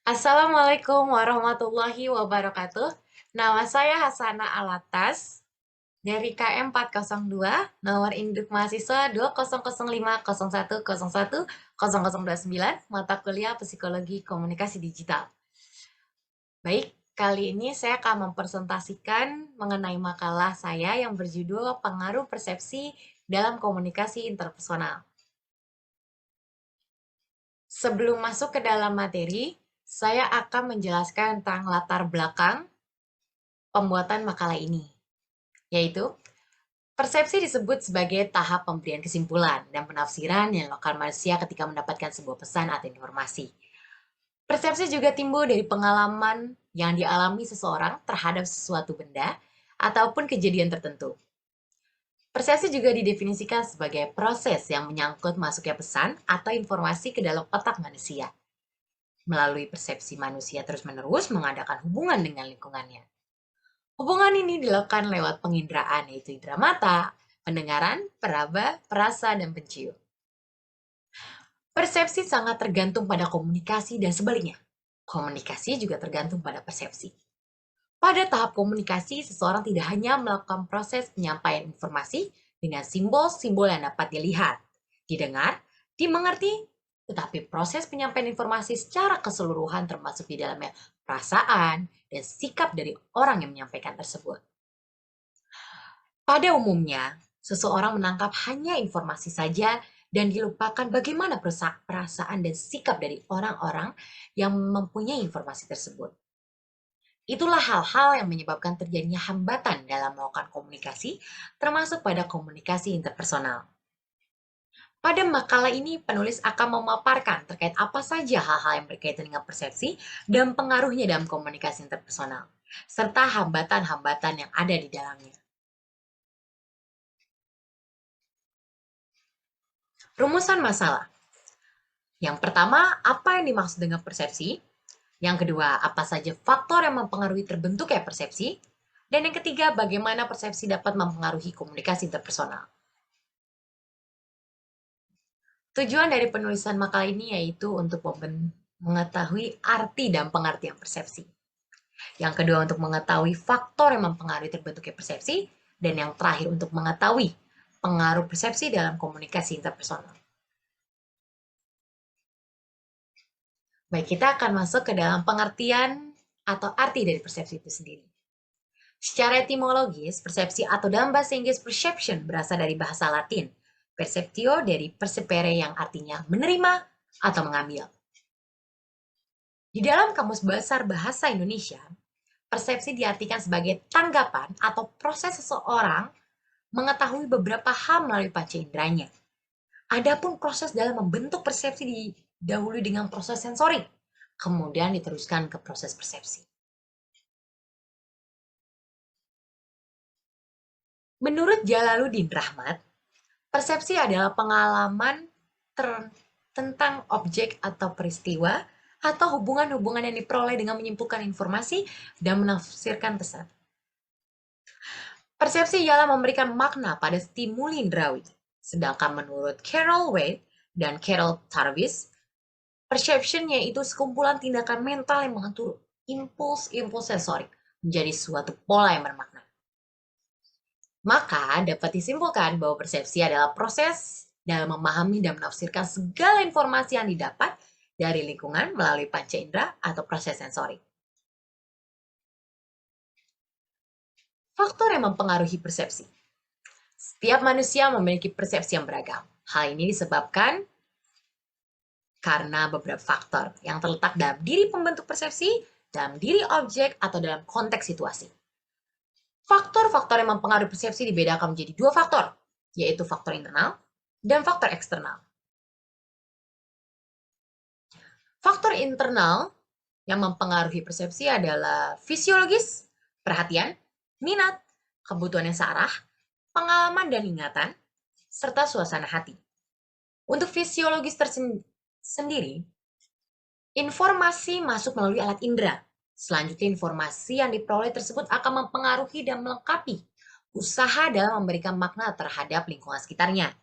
Assalamualaikum warahmatullahi wabarakatuh. Nama saya Hasana Alatas dari KM 402, nomor induk mahasiswa 200501010029, mata kuliah Psikologi Komunikasi Digital. Baik, kali ini saya akan mempresentasikan mengenai makalah saya yang berjudul Pengaruh Persepsi dalam Komunikasi Interpersonal. Sebelum masuk ke dalam materi, saya akan menjelaskan tentang latar belakang pembuatan makalah ini, yaitu persepsi disebut sebagai tahap pemberian kesimpulan dan penafsiran yang dilakukan manusia ketika mendapatkan sebuah pesan atau informasi. Persepsi juga timbul dari pengalaman yang dialami seseorang terhadap sesuatu benda ataupun kejadian tertentu. Persepsi juga didefinisikan sebagai proses yang menyangkut masuknya pesan atau informasi ke dalam otak manusia. Melalui persepsi manusia terus-menerus mengadakan hubungan dengan lingkungannya. Hubungan ini dilakukan lewat penginderaan, yaitu indera mata, pendengaran, peraba, perasa, dan pencium. Persepsi sangat tergantung pada komunikasi dan sebaliknya. Komunikasi juga tergantung pada persepsi. Pada tahap komunikasi, seseorang tidak hanya melakukan proses penyampaian informasi dengan simbol-simbol yang dapat dilihat, didengar, dimengerti, tetapi proses penyampaian informasi secara keseluruhan termasuk di dalamnya perasaan dan sikap dari orang yang menyampaikan tersebut. Pada umumnya, seseorang menangkap hanya informasi saja dan dilupakan bagaimana perasaan dan sikap dari orang-orang yang mempunyai informasi tersebut. Itulah hal-hal yang menyebabkan terjadinya hambatan dalam melakukan komunikasi, termasuk pada komunikasi interpersonal. Pada makalah ini, penulis akan memaparkan terkait apa saja hal-hal yang berkaitan dengan persepsi dan pengaruhnya dalam komunikasi interpersonal, serta hambatan-hambatan yang ada di dalamnya. Rumusan masalah. Yang pertama, apa yang dimaksud dengan persepsi? Yang kedua, apa saja faktor yang mempengaruhi terbentuknya persepsi? Dan yang ketiga, bagaimana persepsi dapat mempengaruhi komunikasi interpersonal. Tujuan dari penulisan makalah ini yaitu untuk mengetahui arti dan pengertian persepsi. Yang kedua, untuk mengetahui faktor yang mempengaruhi terbentuknya persepsi. Dan yang terakhir, untuk mengetahui pengaruh persepsi dalam komunikasi interpersonal. Baik, kita akan masuk ke dalam pengertian atau arti dari persepsi itu sendiri. Secara etimologis, persepsi atau dalam bahasa Inggris perception berasal dari bahasa Latin, perceptio dari percepere yang artinya menerima atau mengambil. Di dalam Kamus Besar Bahasa Indonesia, persepsi diartikan sebagai tanggapan atau proses seseorang mengetahui beberapa hal melalui panca inderanya. Adapun proses dalam membentuk persepsi didahului dengan proses sensorik, kemudian diteruskan ke proses persepsi. Menurut Jalaluddin Rahmat, persepsi adalah pengalaman tentang objek atau peristiwa atau hubungan-hubungan yang diperoleh dengan menyimpulkan informasi dan menafsirkan pesan. Persepsi ialah memberikan makna pada stimuli indrawi. Sedangkan menurut Carol Wade dan Carol Tarvis, perception yaitu sekumpulan tindakan mental yang mengatur impuls-impuls sensorik menjadi suatu pola yang bermakna. Maka dapat disimpulkan bahwa persepsi adalah proses dalam memahami dan menafsirkan segala informasi yang didapat dari lingkungan melalui panca indera atau proses sensorik. Faktor yang mempengaruhi persepsi. Setiap manusia memiliki persepsi yang beragam. Hal ini disebabkan karena beberapa faktor yang terletak dalam diri pembentuk persepsi, dalam diri objek, atau dalam konteks situasi. Faktor-faktor yang mempengaruhi persepsi dibedakan menjadi dua faktor, yaitu faktor internal dan faktor eksternal. Faktor internal yang mempengaruhi persepsi adalah fisiologis, perhatian, minat, kebutuhan yang searah, pengalaman dan ingatan, serta suasana hati. Untuk fisiologis sendiri, informasi masuk melalui alat indera. Selanjutnya, informasi yang diperoleh tersebut akan mempengaruhi dan melengkapi usaha dalam memberikan makna terhadap lingkungan sekitarnya.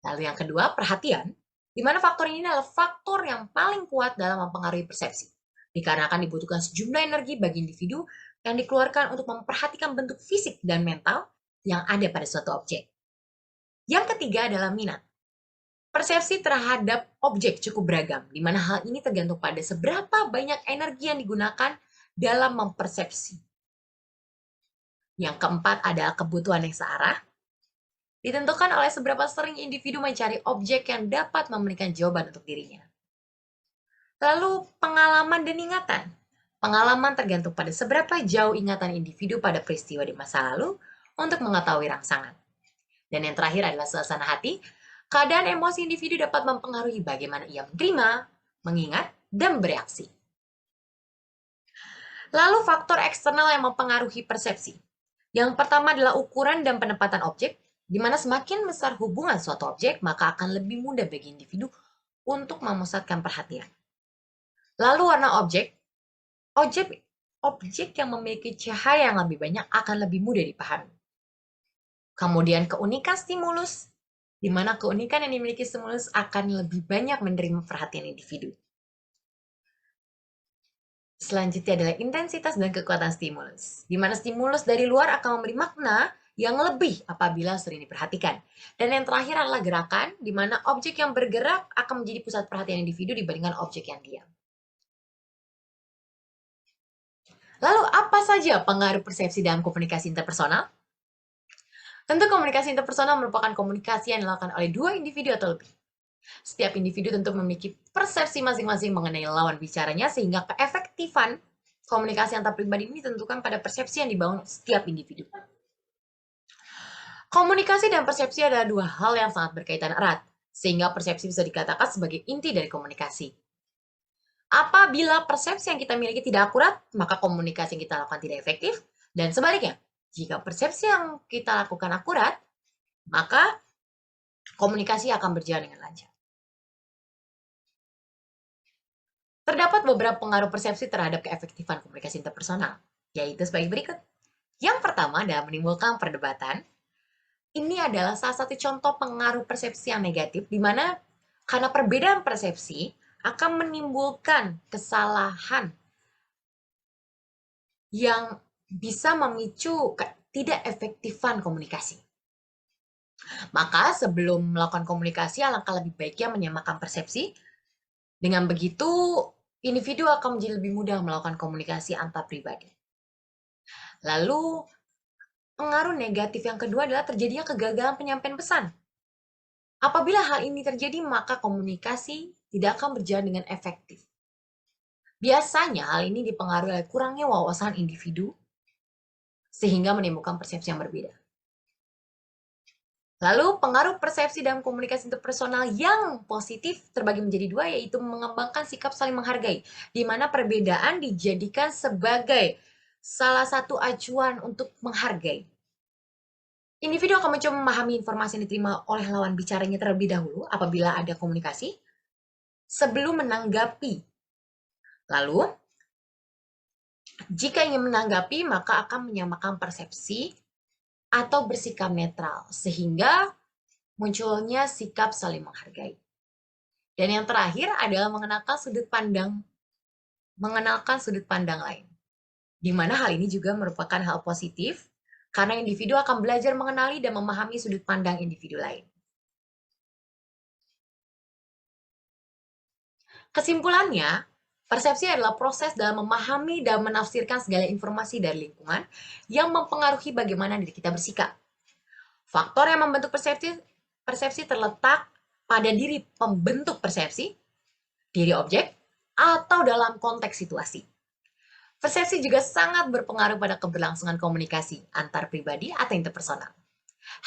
Lalu yang kedua, perhatian, di mana faktor ini adalah faktor yang paling kuat dalam mempengaruhi persepsi. dikarenakan dibutuhkan sejumlah energi bagi individu yang dikeluarkan untuk memperhatikan bentuk fisik dan mental yang ada pada suatu objek. Yang ketiga adalah minat. Persepsi terhadap objek cukup beragam, di mana hal ini tergantung pada seberapa banyak energi yang digunakan dalam mempersepsi. Yang keempat adalah kebutuhan yang searah, ditentukan oleh seberapa sering individu mencari objek yang dapat memberikan jawaban untuk dirinya. Lalu, pengalaman dan ingatan. Pengalaman tergantung pada seberapa jauh ingatan individu pada peristiwa di masa lalu untuk mengetahui rangsangan. Dan yang terakhir adalah suasana hati. Keadaan emosi individu dapat mempengaruhi bagaimana ia menerima, mengingat, dan bereaksi. Lalu faktor eksternal yang mempengaruhi persepsi. Yang pertama adalah ukuran dan penempatan objek, di mana semakin besar hubungan suatu objek, maka akan lebih mudah bagi individu untuk memusatkan perhatian. Lalu warna objek. Objek yang memiliki cahaya yang lebih banyak akan lebih mudah dipahami. Kemudian keunikan stimulus, di mana keunikan yang dimiliki stimulus akan lebih banyak menerima perhatian individu. Selanjutnya adalah intensitas dan kekuatan stimulus, di mana stimulus dari luar akan memberi makna yang lebih apabila sering diperhatikan. Dan yang terakhir adalah gerakan, di mana objek yang bergerak akan menjadi pusat perhatian individu dibandingkan objek yang diam. Lalu apa saja pengaruh persepsi dalam komunikasi interpersonal? Tentu komunikasi interpersonal merupakan komunikasi yang dilakukan oleh dua individu atau lebih. Setiap individu tentu memiliki persepsi masing-masing mengenai lawan bicaranya, sehingga keefektifan komunikasi antar pribadi ini ditentukan pada persepsi yang dibangun setiap individu. Komunikasi dan persepsi adalah dua hal yang sangat berkaitan erat, sehingga persepsi bisa dikatakan sebagai inti dari komunikasi. Apabila persepsi yang kita miliki tidak akurat, maka komunikasi yang kita lakukan tidak efektif, dan sebaliknya, jika persepsi yang kita lakukan akurat, maka komunikasi akan berjalan dengan lancar. Terdapat beberapa pengaruh persepsi terhadap keefektifan komunikasi interpersonal, yaitu sebagai berikut. Yang pertama adalah menimbulkan perdebatan. Ini adalah salah satu contoh pengaruh persepsi yang negatif, di mana karena perbedaan persepsi akan menimbulkan kesalahan yang bisa memicu tidak efektifan komunikasi. Maka sebelum melakukan komunikasi, alangkah lebih baiknya menyamakan persepsi. Dengan begitu, individu akan menjadi lebih mudah melakukan komunikasi antar pribadi. Lalu, pengaruh negatif yang kedua adalah terjadinya kegagalan penyampaian pesan. Apabila hal ini terjadi, maka komunikasi tidak akan berjalan dengan efektif. Biasanya hal ini dipengaruhi oleh kurangnya wawasan individu, sehingga menimbulkan persepsi yang berbeda. Lalu, pengaruh persepsi dalam komunikasi interpersonal yang positif terbagi menjadi dua, yaitu mengembangkan sikap saling menghargai, di mana perbedaan dijadikan sebagai salah satu acuan untuk menghargai. Individu akan mencoba memahami informasi yang diterima oleh lawan bicaranya terlebih dahulu apabila ada komunikasi, sebelum menanggapi. Lalu, jika ingin menanggapi, maka akan menyamakan persepsi atau bersikap netral, sehingga munculnya sikap saling menghargai. Dan yang terakhir adalah mengenalkan sudut pandang lain, di mana hal ini juga merupakan hal positif, karena individu akan belajar mengenali dan memahami sudut pandang individu lain. Kesimpulannya, persepsi adalah proses dalam memahami dan menafsirkan segala informasi dari lingkungan yang mempengaruhi bagaimana diri kita bersikap. Faktor yang membentuk persepsi terletak pada diri pembentuk persepsi, diri objek, atau dalam konteks situasi. Persepsi juga sangat berpengaruh pada keberlangsungan komunikasi antar pribadi atau interpersonal.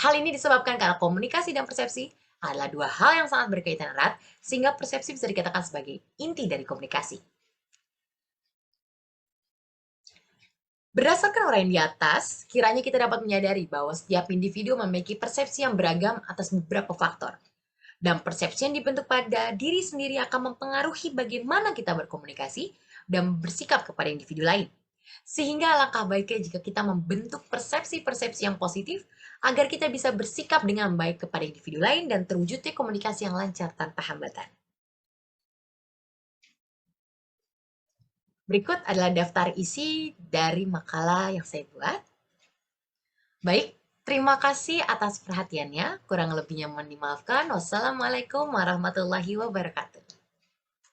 Hal ini disebabkan karena komunikasi dan persepsi adalah dua hal yang sangat berkaitan erat, sehingga persepsi bisa dikatakan sebagai inti dari komunikasi. Berdasarkan uraian di atas, kiranya kita dapat menyadari bahwa setiap individu memiliki persepsi yang beragam atas beberapa faktor. Dan persepsi yang dibentuk pada diri sendiri akan mempengaruhi bagaimana kita berkomunikasi dan bersikap kepada individu lain. Sehingga alangkah baiknya jika kita membentuk persepsi-persepsi yang positif agar kita bisa bersikap dengan baik kepada individu lain dan terwujudnya komunikasi yang lancar tanpa hambatan. Berikut adalah daftar isi dari makalah yang saya buat. Baik, terima kasih atas perhatiannya. Kurang lebihnya mohon dimaafkan. Wassalamualaikum warahmatullahi wabarakatuh.